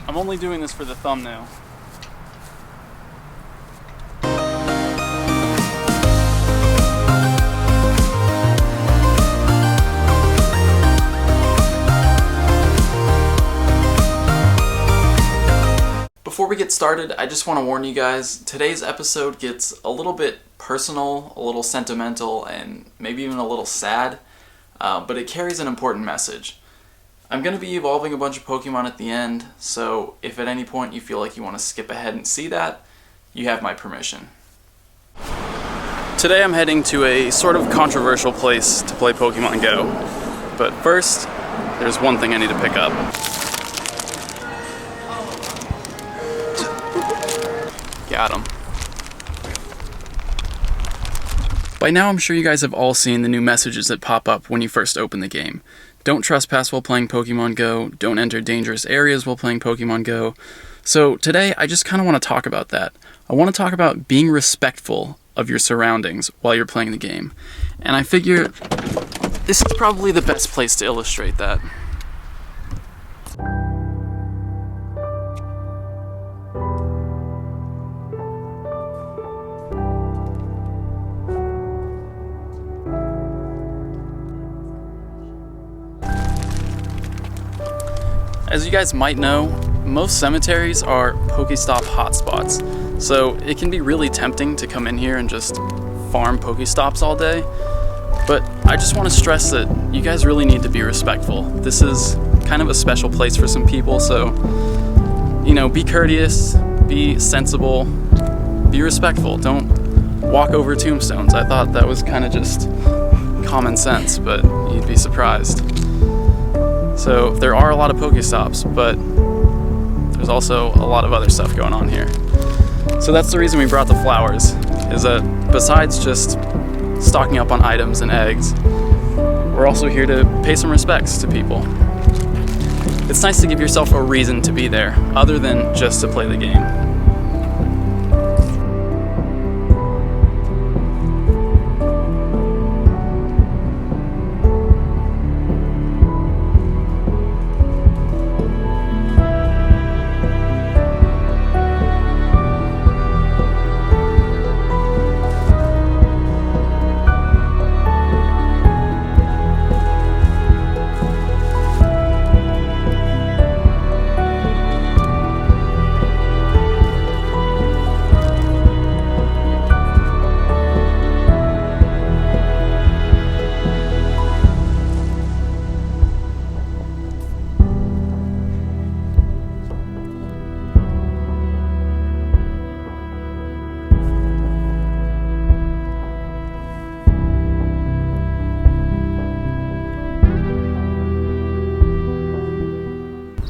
I'm only doing this for the thumbnail. Before we get started, I just want to warn you guys, today's episode gets a little bit personal, a little sentimental, and maybe even a little sad, but it carries an important message. I'm going to be evolving a bunch of Pokemon at the end, so if at any point you feel like you want to skip ahead and see that, you have my permission. Today I'm heading to a sort of controversial place to play Pokemon Go, but first, there's one thing I need to pick up. Got him. By now I'm sure you guys have all seen the new messages that pop up when you first open the game. Don't trespass while playing Pokemon Go, don't enter dangerous areas while playing Pokemon Go. So today I just kind of want to talk about that. I want to talk about being respectful of your surroundings while you're playing the game. And I figure this is probably the best place to illustrate that. As you guys might know, most cemeteries are Pokestop hotspots, so it can be really tempting to come in here and just farm Pokestops all day, but I just want to stress that you guys really need to be respectful. This is kind of a special place for some people, so, you know, be courteous, be sensible, be respectful. Don't walk over tombstones. I thought that was kind of just common sense, but you'd be surprised. So there are a lot of Pokestops, but there's also a lot of other stuff going on here. So that's the reason we brought the flowers, is that besides just stocking up on items and eggs, we're also here to pay some respects to people. It's nice to give yourself a reason to be there, other than just to play the game.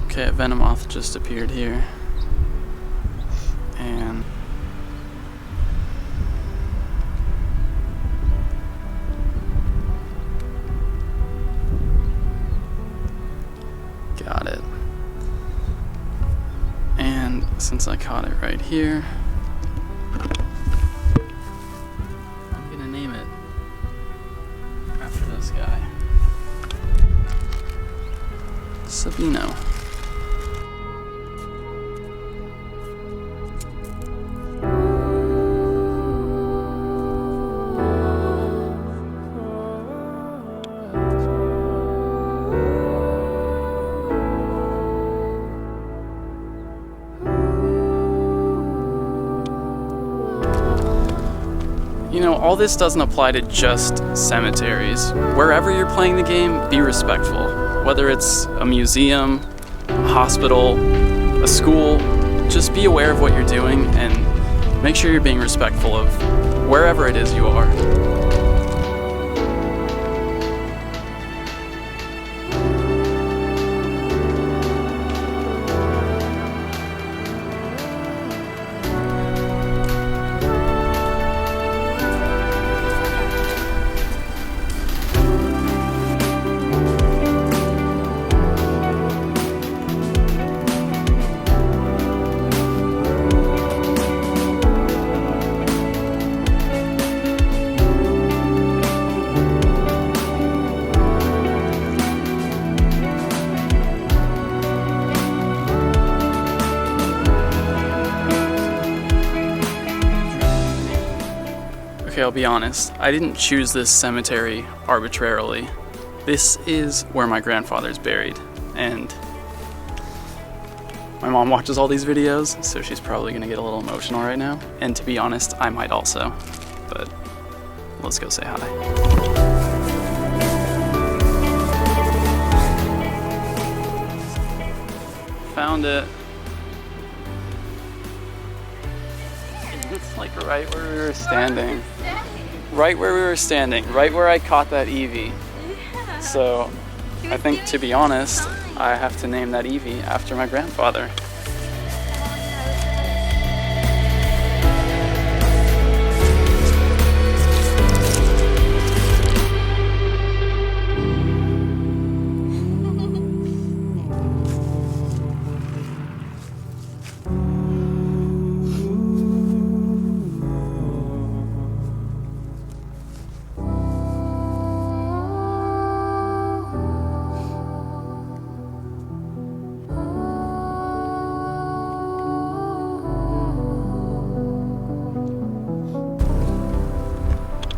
Okay, a Venomoth just appeared here, and got it. And since I caught it right here, I'm gonna name it after this guy, Sabino. You know, all this doesn't apply to just cemeteries. Wherever you're playing the game, be respectful. Whether it's a museum, a hospital, a school, just be aware of what you're doing and make sure you're being respectful of wherever it is you are. Okay, I'll be honest, I didn't choose this cemetery arbitrarily. This is where my grandfather's buried, and my mom watches all these videos, so she's probably gonna get a little emotional right now. And to be honest, I might also, but let's go say hi. Found it. It's like right where we were standing. Right where we were standing, right where I caught that Eevee. So I think, to be honest, I have to name that Eevee after my grandfather.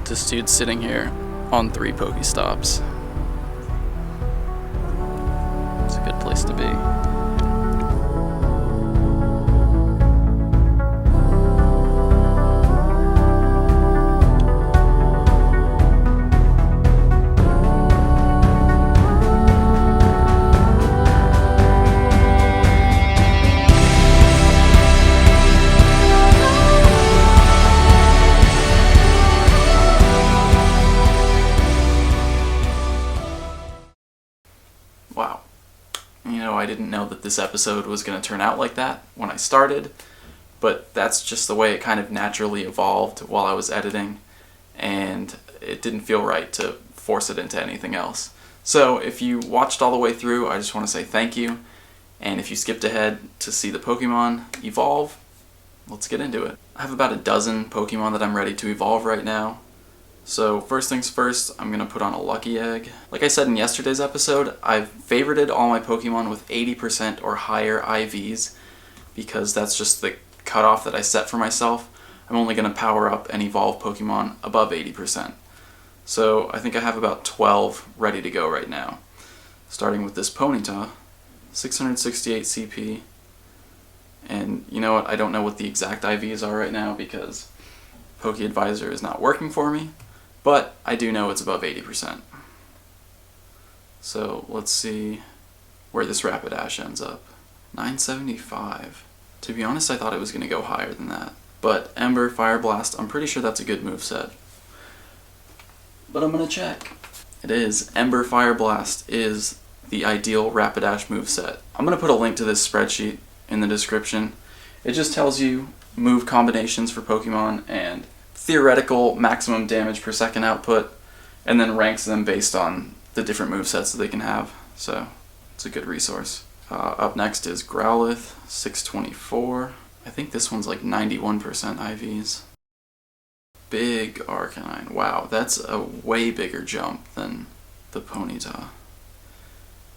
This dude's sitting here on 3 Pokestops. It's a good place to be. Wow. I didn't know that this episode was going to turn out like that when I started, but that's just the way it kind of naturally evolved while I was editing, and it didn't feel right to force it into anything else. So if you watched all the way through, I just want to say thank you, and if you skipped ahead to see the Pokemon evolve, let's get into it. I have about a dozen Pokemon that I'm ready to evolve right now. So first things first, I'm going to put on a lucky egg. Like I said in yesterday's episode, I've favorited all my Pokemon with 80% or higher IVs because that's just the cutoff that I set for myself. I'm only going to power up and evolve Pokemon above 80%. So I think I have about 12 ready to go right now. Starting with this Ponyta, 668 CP. And you know what, I don't know what the exact IVs are right now because PokeAdvisor is not working for me. But I do know it's above 80%. So let's see where this Rapidash ends up. 975. To be honest, I thought it was going to go higher than that. But Ember, Fire Blast, I'm pretty sure that's a good moveset. But I'm going to check. It is. Ember, Fire Blast is the ideal Rapidash moveset. I'm going to put a link to this spreadsheet in the description. It just tells you move combinations for Pokemon and theoretical maximum damage per second output, and then ranks them based on the different movesets that they can have. So it's a good resource. Up next is Growlithe, 624. I think this one's like 91% IVs. Big Arcanine. Wow, that's a way bigger jump than the Ponyta.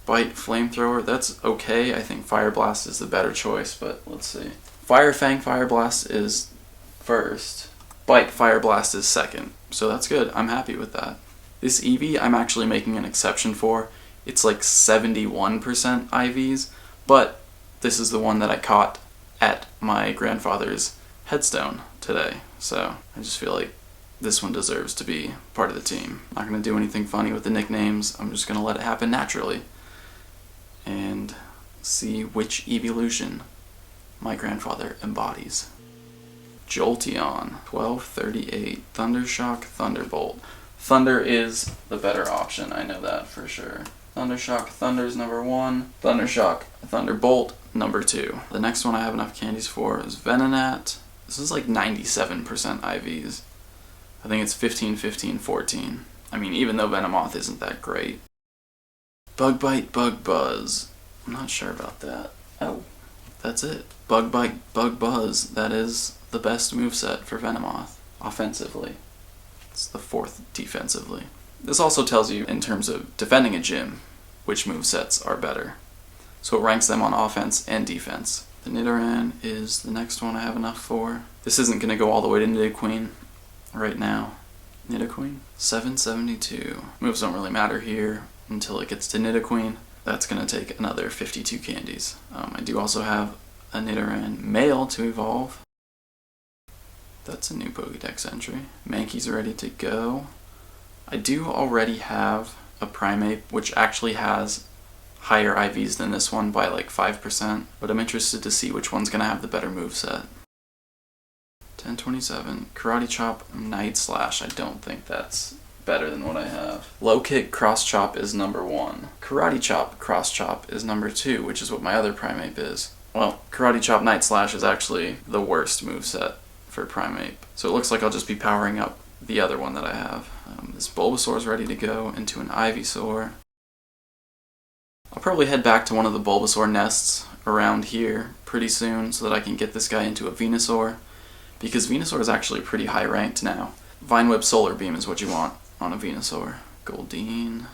Bite, Flamethrower, that's okay. I think Fire Blast is the better choice, but let's see. Fire Fang, Fire Blast is first. Bite, Fire Blast is second, so that's good. I'm happy with that. This Eevee, I'm actually making an exception for. It's like 71% IVs, but this is the one that I caught at my grandfather's headstone today, so I just feel like this one deserves to be part of the team. I'm not going to do anything funny with the nicknames. I'm just going to let it happen naturally and see which evolution my grandfather embodies. Jolteon, 1238, Thundershock, Thunderbolt. Thunder is the better option, I know that for sure. Thundershock, Thunder's number 1, Thundershock, Thunderbolt, number 2. The next one I have enough candies for is Venonat. This is like 97% IVs. I think it's 15, 15, 14. I mean, even though Venomoth isn't that great. Bug Bite, Bug Buzz. I'm not sure about that. Oh, that's it. Bug Bite, Bug Buzz. That is the best moveset for Venomoth, offensively. It's the 4th defensively. This also tells you, in terms of defending a gym, which movesets are better. So it ranks them on offense and defense. The Nidoran is the next one I have enough for. This isn't going to go all the way to Nidoqueen. right now. Nidoqueen, 772. Moves don't really matter here until it gets to Nidoqueen. That's going to take another 52 candies. I do also have a Nidoran male to evolve. That's a new Pokédex entry. Mankey's ready to go. I do already have a Primeape, which actually has higher IVs than this one by like 5%, but I'm interested to see which one's going to have the better moveset. 1027, Karate Chop, Night Slash. I don't think that's better than what I have. Low Kick, Cross Chop is number 1. Karate Chop, Cross Chop is number 2, which is what my other Primeape is. Well, Karate Chop, Night Slash is actually the worst moveset for Primeape. So it looks like I'll just be powering up the other one that I have. This Bulbasaur is ready to go into an Ivysaur. I'll probably head back to one of the Bulbasaur nests around here pretty soon so that I can get this guy into a Venusaur, because Venusaur is actually pretty high ranked now. Vine Whip Solar Beam is what you want on a Venusaur. Goldeen.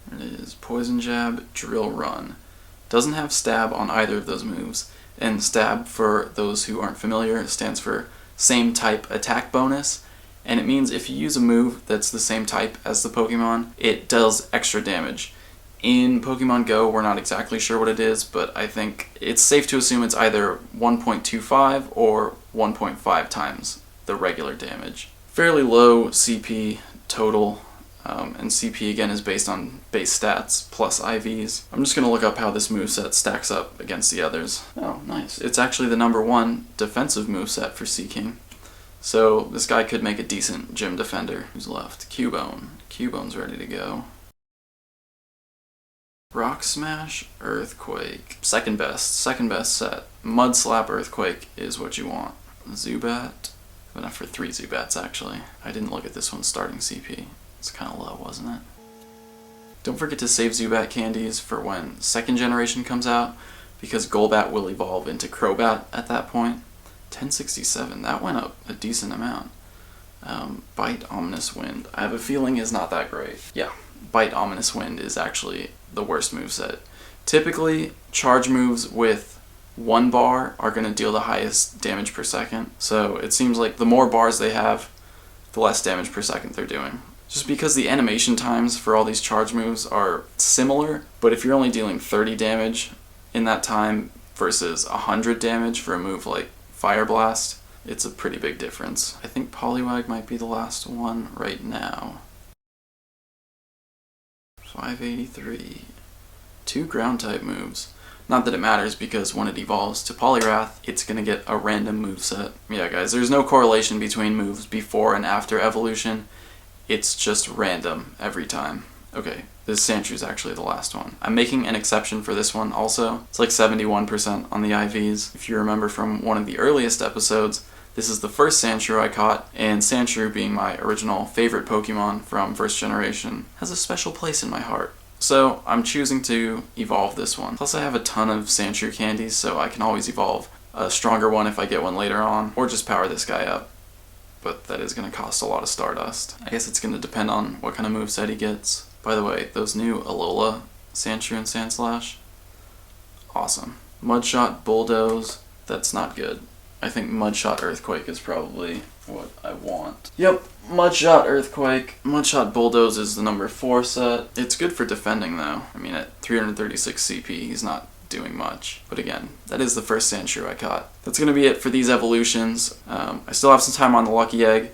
There it is. Poison Jab, Drill Run. Doesn't have Stab on either of those moves, and Stab, for those who aren't familiar, stands for same type attack bonus, and it means if you use a move that's the same type as the Pokemon, it does extra damage. In Pokemon Go, we're not exactly sure what it is, but I think it's safe to assume it's either 1.25 or 1.5 times the regular damage. Fairly low CP total, and CP again is based on base stats plus IVs. I'm just going to look up how this moveset stacks up against the others. Oh, nice. It's actually the number 1 defensive moveset for Seaking. So this guy could make a decent gym defender. Who's left? Cubone. Cubone's ready to go. Rock Smash, Earthquake. Second best set. Mud Slap, Earthquake is what you want. Zubat. Enough for 3 Zubats actually. I didn't look at this one's starting CP. It's kind of low, wasn't it? Don't forget to save Zubat candies for when 2nd generation comes out, because Golbat will evolve into Crobat at that point. 1067, that went up a decent amount. Bite, Ominous Wind, I have a feeling is not that great. Yeah, Bite, Ominous Wind is actually the worst moveset. Typically, charge moves with 1 bar are going to deal the highest damage per second, so it seems like the more bars they have, the less damage per second they're doing. Just because the animation times for all these charge moves are similar, but if you're only dealing 30 damage in that time versus 100 damage for a move like Fire Blast, it's a pretty big difference. I think Poliwag might be the last one right now. 583. 2 ground type moves. Not that it matters, because when it evolves to Poliwrath, it's going to get a random moveset. Yeah guys, there's no correlation between moves before and after evolution. It's just random every time. Okay, this Sandshrew is actually the last one. I'm making an exception for this one also. It's like 71% on the IVs. If you remember from one of the earliest episodes, this is the first Sandshrew I caught, and Sandshrew, being my original favorite Pokemon from first generation, has a special place in my heart. So I'm choosing to evolve this one. Plus I have a ton of Sandshrew candies, so I can always evolve a stronger one if I get one later on, or just power this guy up. But that is going to cost a lot of Stardust. I guess it's going to depend on what kind of moveset he gets. By the way, those new Alola Sandshrew and Sandslash, awesome. Mudshot, Bulldoze, that's not good. I think Mudshot Earthquake is probably what I want. Yep, Mudshot Earthquake. Mudshot Bulldoze is the number 4 set. It's good for defending though. I mean, at 336 CP, he's not doing much. But again, that is the first Sandshrew I caught. That's going to be it for these evolutions. I still have some time on the Lucky Egg,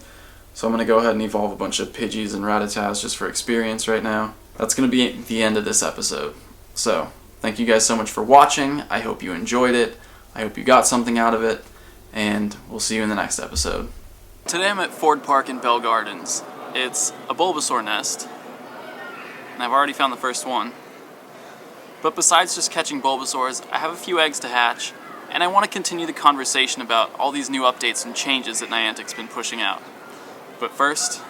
so I'm going to go ahead and evolve a bunch of Pidgeys and Rattatas just for experience right now. That's going to be the end of this episode. So, thank you guys so much for watching. I hope you enjoyed it. I hope you got something out of it, and we'll see you in the next episode. Today I'm at Ford Park in Bell Gardens. It's a Bulbasaur nest, and I've already found the first one. But besides just catching Bulbasaurs, I have a few eggs to hatch, and I want to continue the conversation about all these new updates and changes that Niantic's been pushing out. But first,